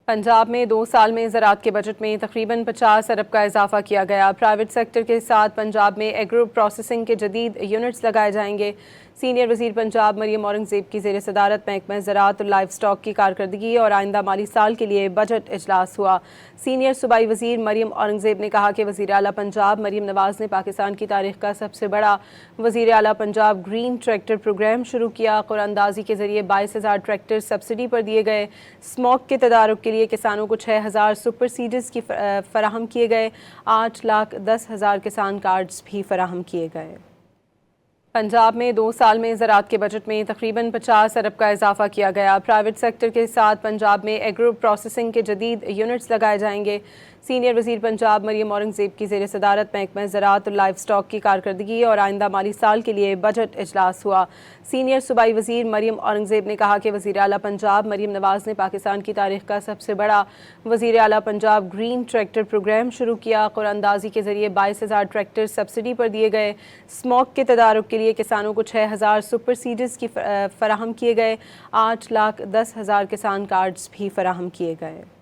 پنجاب میں 2 سال میں زراعت کے بجٹ میں تقریباً 50 ارب کا اضافہ کیا گیا۔ پرائیویٹ سیکٹر کے ساتھ پنجاب میں ایگرو پروسیسنگ کے جدید یونٹس لگائے جائیں گے۔ سینئر وزیر پنجاب مریم اورنگزیب کی زیر صدارت محکمہ زراعت اور لائف سٹاک کی کارکردگی اور آئندہ مالی سال کے لیے بجٹ اجلاس ہوا۔ سینئر صوبائی وزیر مریم اورنگزیب نے کہا کہ وزیر اعلیٰ پنجاب مریم نواز نے پاکستان کی تاریخ کا سب سے بڑا وزیر اعلیٰ پنجاب گرین ٹریکٹر پروگرام شروع کیا۔ قرعہ اندازی کے ذریعے 22,000 ٹریکٹر سبسڈی پر دیے گئے۔ اسموک کے تدارک کے لیے کسانوں کو 6,000 سپر سیڈرز کی فراہم کیے گئے۔ 8,10,000 کسان کارڈز بھی فراہم کیے گئے۔ پنجاب میں 2 سال میں زراعت کے بجٹ میں تقریباً 50 ارب کا اضافہ کیا گیا۔ پرائیویٹ سیکٹر کے ساتھ پنجاب میں ایگرو پروسیسنگ کے جدید یونٹس لگائے جائیں گے۔ سینئر وزیر پنجاب مریم اورنگزیب کی زیر صدارت محکمہ زراعت اور لائف سٹاک کی کارکردگی اور آئندہ مالی سال کے لیے بجٹ اجلاس ہوا۔ سینئر صوبائی وزیر مریم اورنگزیب نے کہا کہ وزیر اعلیٰ پنجاب مریم نواز نے پاکستان کی تاریخ کا سب سے بڑا وزیر اعلیٰ پنجاب گرین ٹریکٹر پروگرام شروع کیا۔ قرعہ اندازی کے ذریعے 22,000 ٹریکٹر سبسڈی پر دیے گئے۔ اسموک کے تدارک کے لیے کسانوں کو 6,000 سپر سیڈرز کی فراہم کیے گئے۔ 8,10,000 کسان کارڈز بھی فراہم کیے گئے۔